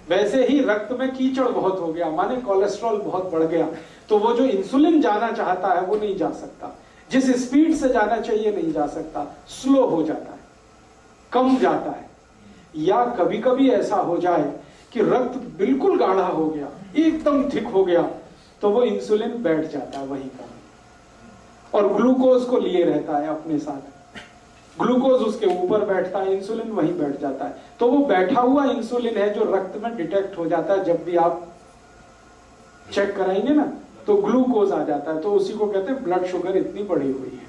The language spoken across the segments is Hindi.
वैसे ही रक्त में कीचड़ बहुत हो गया, माने कोलेस्ट्रॉल बहुत बढ़ गया, तो वो जो इंसुलिन जाना चाहता है वो नहीं जा सकता, जिस स्पीड से जाना चाहिए नहीं जा सकता, स्लो हो जाता है, कम जाता है। या कभी कभी ऐसा हो जाए कि रक्त बिल्कुल गाढ़ा हो गया, एकदम थिक हो गया, तो वो इंसुलिन बैठ जाता है वहीं पर और ग्लूकोज को लिए रहता है अपने साथ, ग्लूकोज उसके ऊपर बैठता है, इंसुलिन वहीं बैठ जाता है। तो वो बैठा हुआ इंसुलिन है जो रक्त में डिटेक्ट हो जाता है, जब भी आप चेक कराएंगे ना तो ग्लूकोज आ जाता है, तो उसी को कहते हैं ब्लड शुगर इतनी बढ़ी हुई है।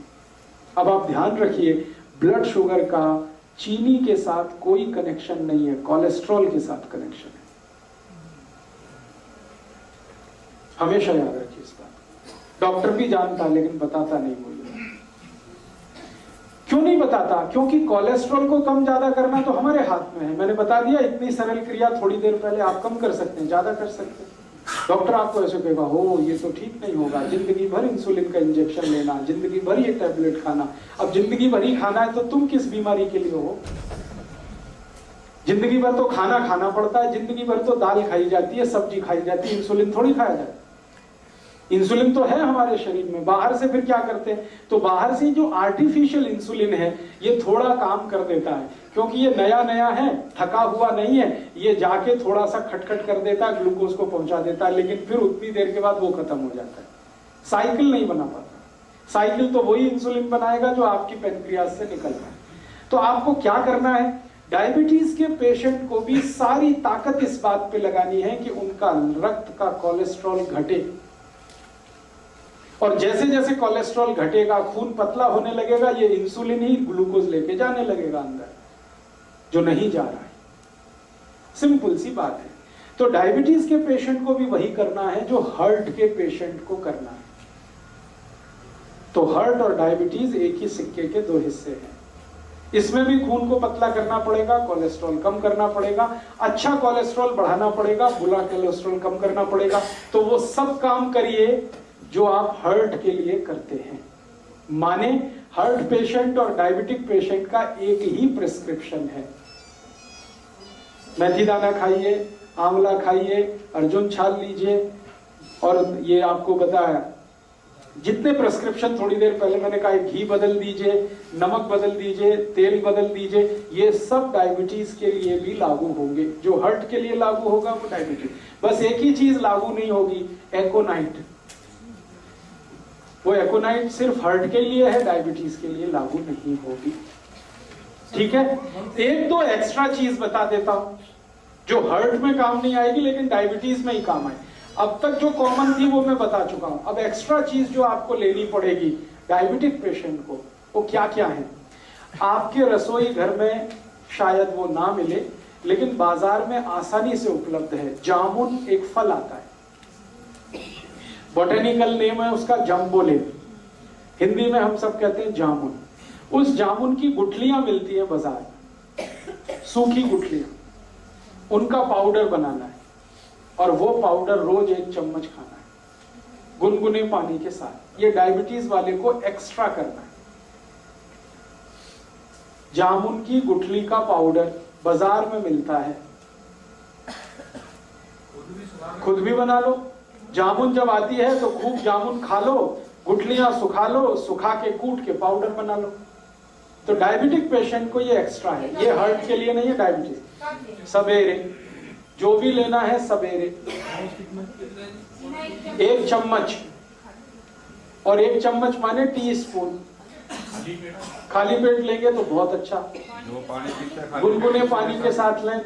अब आप ध्यान रखिए, ब्लड शुगर का चीनी के साथ कोई कनेक्शन नहीं है, कोलेस्ट्रॉल के साथ कनेक्शन है, हमेशा याद रखिए इस बात। डॉक्टर भी जानता है लेकिन बताता नहीं वो। क्यों नहीं बताता? क्योंकि कोलेस्ट्रॉल को कम ज्यादा करना तो हमारे हाथ में है। मैंने बता दिया, इतनी सरल क्रिया थोड़ी देर पहले, आप कम कर सकते हैं, ज्यादा कर सकते हैं। डॉक्टर आपको ऐसे कहेगा, हो ये तो ठीक नहीं होगा, जिंदगी भर इंसुलिन का इंजेक्शन लेना, जिंदगी भर ये टैबलेट खाना। अब जिंदगी भर ही खाना है तो तुम किस बीमारी के लिए हो? जिंदगी भर तो खाना खाना पड़ता है, जिंदगी भर तो दाल खाई जाती है, सब्जी खाई जाती है, इंसुलिन थोड़ी खाया जाता है। इंसुलिन तो है हमारे शरीर में, बाहर से फिर क्या करते हैं? तो बाहर से जो आर्टिफिशियल इंसुलिन है ये थोड़ा काम कर देता है, क्योंकि ये नया नया है, थका हुआ नहीं है, ये जाके थोड़ा सा खटखट कर देता है, ग्लूकोज को पहुंचा देता है, लेकिन फिर उतनी देर के बाद वो खत्म हो जाता है। साइकिल नहीं बना पाता, साइकिल तो वही इंसुलिन बनाएगा जो आपकी पेनक्रियास से निकल रहा है। तो आपको क्या करना है? डायबिटीज के पेशेंट को भी सारी ताकत इस बात पे लगानी है कि उनका रक्त का कोलेस्ट्रॉल घटे, और जैसे जैसे कोलेस्ट्रॉल घटेगा, खून पतला होने लगेगा, ये इंसुलिन ही ग्लूकोज लेके जाने लगेगा अंदर, जो नहीं जा रहा है। सिंपल सी बात है। तो डायबिटीज के पेशेंट को भी वही करना है जो हार्ट के पेशेंट को करना है। तो हार्ट और डायबिटीज एक ही सिक्के के दो हिस्से हैं। इसमें भी खून को पतला करना पड़ेगा, कोलेस्ट्रॉल कम करना पड़ेगा, अच्छा कोलेस्ट्रॉल बढ़ाना पड़ेगा, बुरा कोलेस्ट्रॉल कम करना पड़ेगा। तो वो सब काम करिए जो आप हार्ट के लिए करते हैं। माने हार्ट पेशेंट और डायबिटिक पेशेंट का एक ही प्रिस्क्रिप्शन है, मेथी दाना खाइए, आंवला खाइए, अर्जुन छाल लीजिए, और ये आपको बताया जितने प्रिस्क्रिप्शन थोड़ी देर पहले मैंने कहा, घी बदल दीजिए, नमक बदल दीजिए, तेल बदल दीजिए, ये सब डायबिटीज के लिए भी लागू होंगे। जो हार्ट के लिए लागू होगा वो डायबिटीज, बस एक ही चीज लागू नहीं होगी, एकोनाइट। वो एकोनाइट सिर्फ हार्ट के लिए है, डायबिटीज के लिए लागू नहीं होगी। ठीक है, एक दो एक्स्ट्रा चीज बता देता हूं जो हार्ट में काम नहीं आएगी लेकिन डायबिटीज में ही काम आए। अब तक जो कॉमन थी वो मैं बता चुका हूं, अब एक्स्ट्रा चीज जो आपको लेनी पड़ेगी डायबिटिक पेशेंट को, वो क्या क्या है? आपके रसोई घर में शायद वो ना मिले, लेकिन बाजार में आसानी से उपलब्ध है। जामुन एक फल आता है, बोटेनिकल नेम है उसका जम्बोलेब, हिंदी में हम सब कहते हैं जामुन। उस जामुन की गुठलियां मिलती है बाजार में, सूखी गुठलियां, उनका पाउडर बनाना है, और वो पाउडर रोज 1 चम्मच खाना है गुनगुने पानी के साथ। ये डायबिटीज वाले को एक्स्ट्रा करना है। जामुन की गुठली का पाउडर बाजार में मिलता है, खुद भी बना लो। जामुन जब आती है तो खूब जामुन खा लो, गुठलियां सुखा लो, सुखा के कूट के पाउडर बना लो। तो डायबिटिक पेशेंट को ये एक्स्ट्रा है, ये हार्ट के लिए नहीं है। डायबिटीज सवेरे जो भी लेना है, सवेरे 1 चम्मच, और 1 चम्मच माने टीस्पून, खाली पेट लेंगे तो बहुत अच्छा, गुनगुने पानी के साथ लें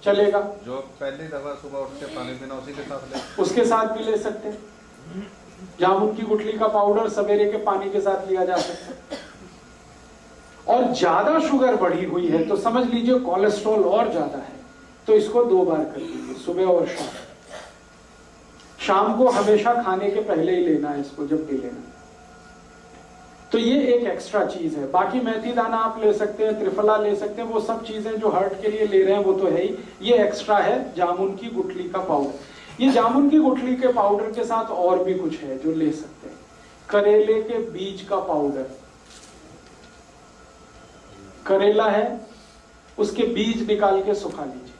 चलेगा। जो पहली दफा सुबह उठ के पानी पीना उसी के साथ ले, उसके साथ भी ले सकते हैं। जामुन की गुठली का पाउडर सवेरे के पानी के साथ लिया जा सकता है। और ज्यादा शुगर बढ़ी हुई है तो समझ लीजिए कोलेस्ट्रॉल और ज्यादा है, तो इसको 2 बार कर लीजिए, सुबह और शाम। शाम को हमेशा खाने के पहले ही लेना है इसको, जब भी लेना। तो ये एक एक्स्ट्रा चीज है। बाकी मेथी दाना आप ले सकते हैं, त्रिफला ले सकते हैं, वो सब चीजें जो हार्ट के लिए ले रहे हैं वो तो है ही। ये एक्स्ट्रा है जामुन की गुठली का पाउडर। ये जामुन की गुठली के पाउडर के साथ और भी कुछ है जो ले सकते हैं। करेले के बीज का पाउडर, करेला है उसके बीज निकाल के सुखा लीजिए,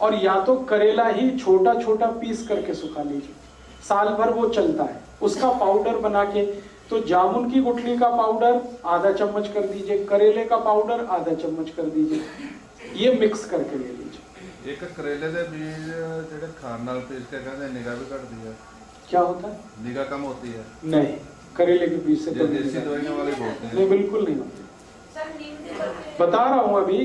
और या तो करेला ही छोटा छोटा पीस करके सुखा लीजिए, साल भर वो चलता है, उसका पाउडर बना के। तो जामुन की गुठली का पाउडर आधा चम्मच कर दीजिए, करेले का पाउडर आधा चम्मच कर दीजिए, ये मिक्स करके ले लीजिए। एक करेले के बीज जेडे खान नाल पीस के कहते हैं निगाह भी घटती है, क्या होता है? निगाह कम होती है? नहीं, करेले के बीज से तो देसी दवाइयों वाले बोलते हैं। नहीं, बिल्कुल नहीं होती। बता रहा हूं अभी,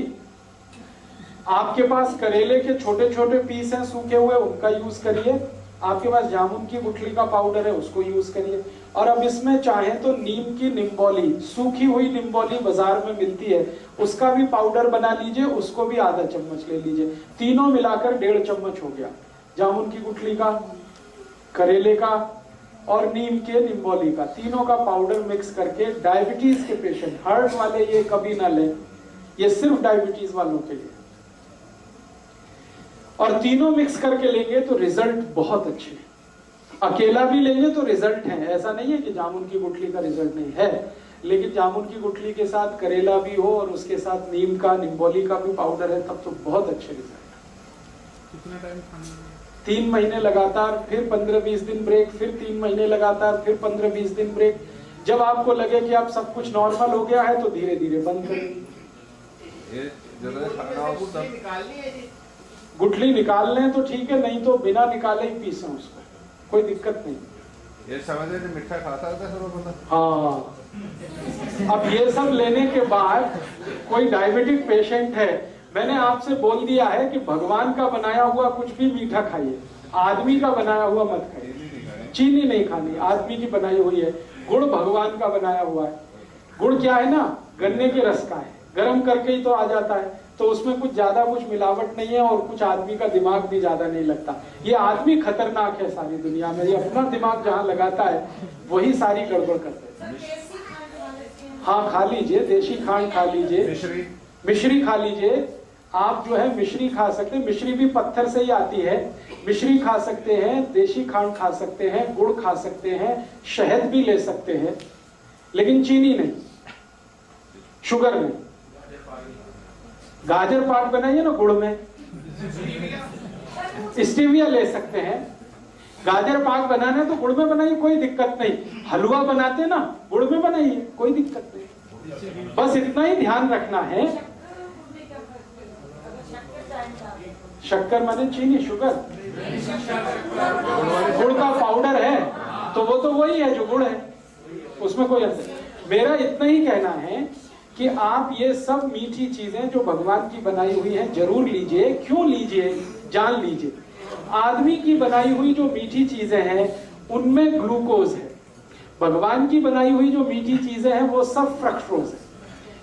आपके पास करेले के छोटे छोटे पीस हैं सूखे हुए, उनका यूज करिए। आपके पास जामुन की गुठली का पाउडर है, उसको यूज करिए। और अब इसमें चाहे तो नीम की निम्बोली, सूखी हुई निम्बोली बाजार में मिलती है, उसका भी पाउडर बना लीजिए, उसको भी आधा चम्मच ले लीजिए। तीनों मिलाकर 1.5 चम्मच हो गया, जामुन की गुठली का, करेले का और नीम के निम्बोली का, तीनों का पाउडर मिक्स करके डायबिटीज के पेशेंट, हार्ट वाले ये कभी ना लें, ये सिर्फ डायबिटीज वालों के लिए। और तीनों मिक्स करके लेंगे तो रिजल्ट बहुत अच्छे हैं। अकेला भी लेंगे तो रिजल्ट है, ऐसा नहीं है कि जामुन की गुठली का रिजल्ट नहीं है, लेकिन जामुन की गुठली के साथ करेला भी हो और उसके साथ नीम का, निम्बोली का भी पाउडर है, तब तो बहुत अच्छे रिजल्ट। कितना टाइम खाना? 3 महीने लगातार, फिर 15-20 दिन ब्रेक, फिर 3 महीने लगातार, फिर 15-20 दिन ब्रेक। जब आपको लगे कि आप सब कुछ नॉर्मल हो गया है तो धीरे धीरे बंद करेंगे। ये जब खाना उस सब गुठली निकाल लें तो ठीक है, नहीं तो बिना निकाले ही पीसें उसको, कोई दिक्कत नहीं। ये समझे कि मिठा खा सकता है बंदा? हाँ, अब ये सब लेने के बाद कोई डायबिटिक पेशेंट है, मैंने आपसे बोल दिया है कि भगवान का बनाया हुआ कुछ भी मीठा खाइए, आदमी का बनाया हुआ मत खाइए। चीनी नहीं खानी, आदमी की बनाई हुई है। गुड़ भगवान का बनाया हुआ है। गुड़ क्या है ना, गन्ने के रस का है, गर्म करके ही तो आ जाता है, तो उसमें कुछ ज्यादा कुछ मिलावट नहीं है और कुछ आदमी का दिमाग भी ज्यादा नहीं लगता। ये आदमी खतरनाक है सारी दुनिया में, ये अपना दिमाग जहाँ लगाता है वही सारी गड़बड़ करते हैं। हाँ, खा लीजिए, देशी खांड खा लीजिए, मिश्री खा लीजिए। आप जो है मिश्री खा सकते हैं, मिश्री भी पत्थर से ही आती है। मिश्री खा सकते हैं, देशी खांड खा सकते हैं, गुड़ खा सकते हैं, शहद भी ले सकते हैं, लेकिन चीनी नहीं, शुगर नहीं। गाजर पाक बनाइए ना गुड़ में, स्टीविया ले सकते हैं। गाजर पाक बनाना है तो गुड़ में बनाइए, कोई दिक्कत नहीं। हलवा बनाते ना, गुड़ में बनाइए, कोई दिक्कत नहीं। बस इतना ही ध्यान रखना है। शक्कर माने चीनी, शुगर, गुड़ का पाउडर है तो वो तो वही है जो गुड़ है, उसमें कोई अंतर। मेरा इतना ही कहना है कि आप ये सब मीठी चीजें जो भगवान की बनाई हुई हैं जरूर लीजिए। क्यों लीजिए, जान लीजिए। आदमी की बनाई हुई जो मीठी चीजें हैं उनमें ग्लूकोज है, भगवान की बनाई हुई जो मीठी चीजें हैं वो सब फ्रक्टोज है।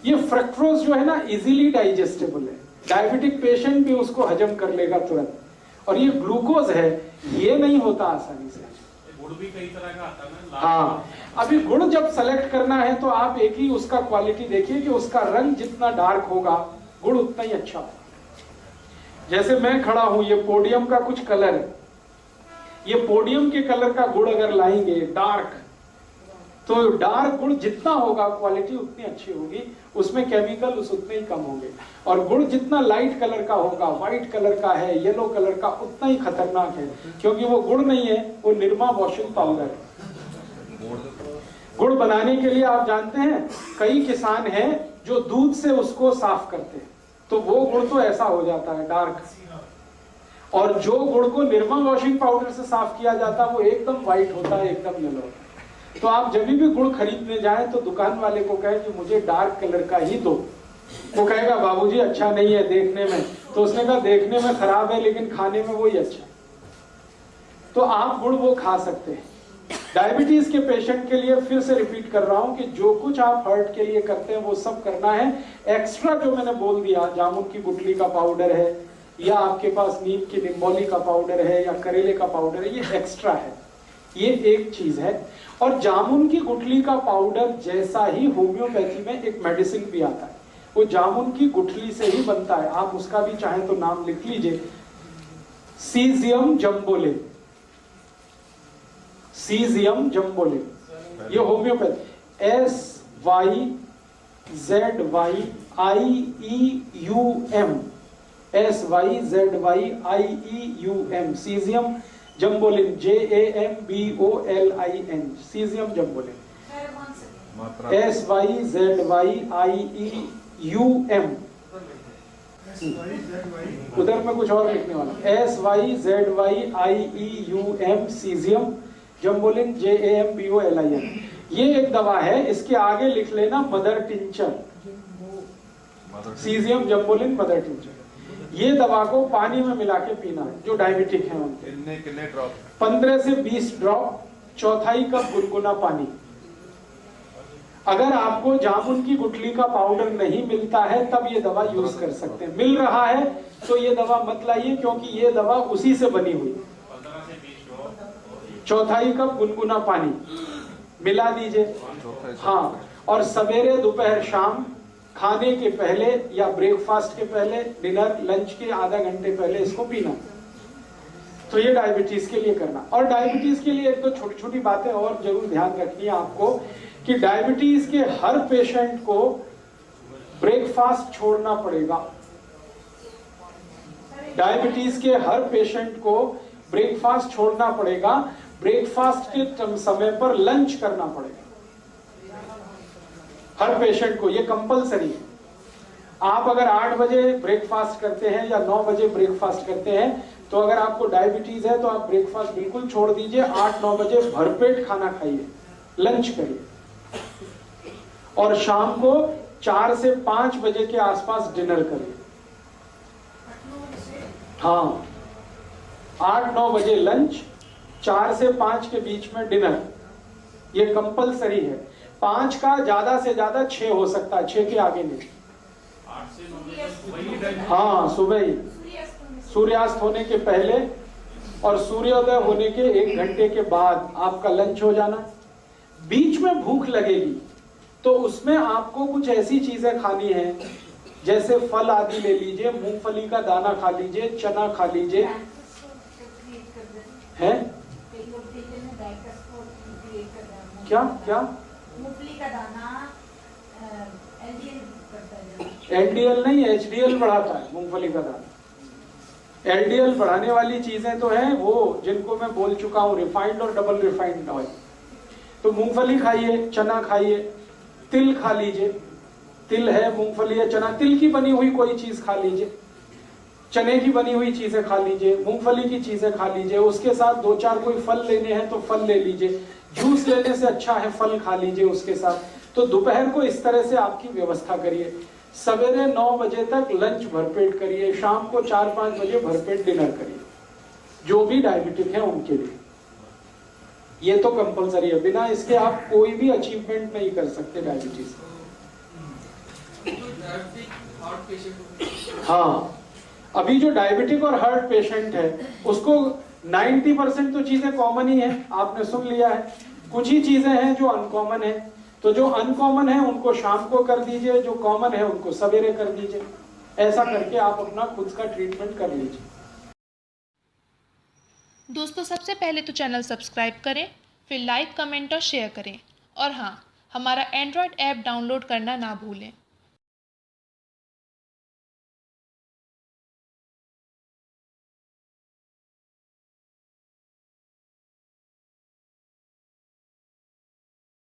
ये फ्रक्टोज जो है ना इजीली डाइजेस्टेबल है, डायबिटिक पेशेंट भी उसको हजम कर लेगा तुरंत। और ये ग्लूकोज है, ये नहीं होता आसानी से। गुड़ भी कई तरह का आता है ना। हाँ, अभी गुड़ जब सेलेक्ट करना है तो आप एक ही उसका क्वालिटी देखिए कि उसका रंग जितना डार्क होगा गुड़ उतना ही अच्छा होगा। जैसे मैं खड़ा हूं, ये पोडियम का कुछ कलर है, ये पोडियम के कलर का गुड़ अगर लाएंगे डार्क, तो डार्क गुड़ जितना होगा क्वालिटी उतनी अच्छी होगी, उसमें केमिकल उतने ही कम होंगे। और गुड़ जितना लाइट कलर का होगा, व्हाइट कलर का है, येलो कलर का, उतना ही खतरनाक है, क्योंकि वो गुड़ नहीं है, वो निरमा वॉशिंग पाउडर है। गुड़ बनाने के लिए आप जानते हैं कई किसान हैं जो दूध से उसको साफ करते हैं, तो वो गुड़ तो ऐसा हो जाता है डार्क। और जो गुड़ को निरमा वॉशिंग पाउडर से साफ किया जाता है वो एकदम व्हाइट होता है, एकदम येलो होता है। तो आप जब भी गुड़ खरीदने जाएं तो दुकान वाले को कहें कि मुझे डार्क कलर का ही दो। वो कहेगा बाबूजी अच्छा नहीं है देखने में, तो उसने कहा देखने में खराब है लेकिन खाने में वही अच्छा है। तो आप गुड़ वो खा सकते हैं। डायबिटीज के पेशेंट के लिए फिर से रिपीट कर रहा हूं कि जो कुछ आप हार्ट के लिए करते हैं वो सब करना है। एक्स्ट्रा जो मैंने बोल दिया, जामुन की गुठली का पाउडर है, या आपके पास नीम की निम्बोली का पाउडर है, या करेले का पाउडर है, ये एक्स्ट्रा है, ये एक चीज है। और जामुन की गुठली का पाउडर जैसा ही होम्योपैथी में एक मेडिसिन भी आता है, वो जामुन की गुठली से ही बनता है। आप उसका भी चाहें तो नाम लिख लीजिए, सीजियम जम्बोले, सीजियम जम्बोले, ये homeopathy, SYZYIEUM, SYZYIEUM, Syzygium jambolanum, JAMBOLIN, Syzygium jambolanum, मात्रा SYZYIEUM, उधर में कुछ और लिखने वाला, SYZYIEUM, सीजियम जम्बोलिन, JAMBOLIN। ये एक दवा है, इसके आगे लिख लेना mother tincture, Syzygium jambolanum mother tincture. ये दवा को पानी में मिला के पीना है जो डायबिटिक है उनके। कितने ड्रॉप? 15 से 20 ड्रॉप, चौथाई कप गुनगुना पानी। अगर आपको जामुन की गुठली का पाउडर नहीं मिलता है तब ये दवा यूज कर सकते हैं। मिल रहा है तो ये दवा मत लाइए, क्योंकि ये दवा उसी से बनी हुई। 15 से 20 ड्रॉप, चौथाई कप गुनगुना पानी मिला दीजिए। हाँ, और सवेरे दोपहर शाम खाने के पहले या ब्रेकफास्ट के पहले, डिनर लंच के आधा घंटे पहले इसको पीना। तो ये डायबिटीज के लिए करना। और डायबिटीज के लिए एक तो छोटी छोटी बातें और जरूर ध्यान रखनी है आपको कि डायबिटीज के हर पेशेंट को ब्रेकफास्ट छोड़ना पड़ेगा। डायबिटीज के हर पेशेंट को ब्रेकफास्ट छोड़ना पड़ेगा। ब्रेकफास्ट के समय पर लंच करना पड़ेगा हर पेशेंट को, ये कंपलसरी है। आप अगर 8 बजे ब्रेकफास्ट करते हैं या 9 बजे ब्रेकफास्ट करते हैं, तो अगर आपको डायबिटीज है तो आप ब्रेकफास्ट बिल्कुल छोड़ दीजिए। 8-9 बजे भरपेट खाना खाइए, लंच करिए, और शाम को 4 से 5 बजे के आसपास डिनर करिए। हाँ, 8-9 बजे लंच, 4 से 5 के बीच में डिनर, ये कंपलसरी है। 5 का ज्यादा से ज्यादा 6 हो सकता है, 6 के आगे नहीं। 8 से 9 बजे सुबह ही टाइम। हाँ, सुबह ही, सूर्यास्त होने के पहले और सूर्योदय होने के 1 घंटे के बाद आपका लंच हो जाना। बीच में भूख लगेगी तो उसमें आपको कुछ ऐसी चीजें खानी है, जैसे फल आदि ले लीजिए, मूंगफली का दाना खा लीजिए, चना खा लीजिए। है क्या क्या मूंगफली का दाना एलडीएल नहीं, एचडीएल बढ़ाता है मूंगफली का दाना। एलडीएल बढ़ाने वाली चीजें तो हैं वो जिनको मैं बोल चुका हूं, रिफाइंड और डबल रिफाइंड ऑयल। तो मूंगफली खाइए, चना खाइए, तिल खा लीजिए, तिल है, मूंगफली है, चना, तिल की बनी हुई कोई चीज खा लीजिए, चने की बनी हुई चीजें खा लीजिए, मूंगफली की चीजें खा लीजिए। उसके साथ 2-4 कोई फल लेने हैं तो फल ले लीजिए, जूस लेने से अच्छा है फल खा लीजिए उसके साथ। तो दोपहर को इस तरह से आपकी व्यवस्था करिए। सवेरे 9 बजे तक लंच भरपेट करिए, शाम को 4-5 बजे भरपेट डिनर करिए, जो भी डायबिटिक है उनके लिए। ये तो कंपलसरी है, बिना इसके आप कोई भी अचीवमेंट नहीं कर सकते डायबिटीज। हाँ, अभी जो डायबिटिक और हार्ट पेशेंट है उसको 90% तो चीजें कॉमन ही है, आपने सुन लिया है। कुछ ही चीजें हैं जो अनकॉमन है, तो जो अनकॉमन है उनको शाम को कर दीजिए, जो कॉमन है उनको सवेरे कर दीजिए। ऐसा करके आप अपना खुद का ट्रीटमेंट कर लीजिए। दोस्तों, सबसे पहले तो चैनल सब्सक्राइब करें, फिर लाइक, कमेंट और शेयर करें। और हाँ, हमारा एंड्रॉयड ऐप डाउनलोड करना ना भूलें।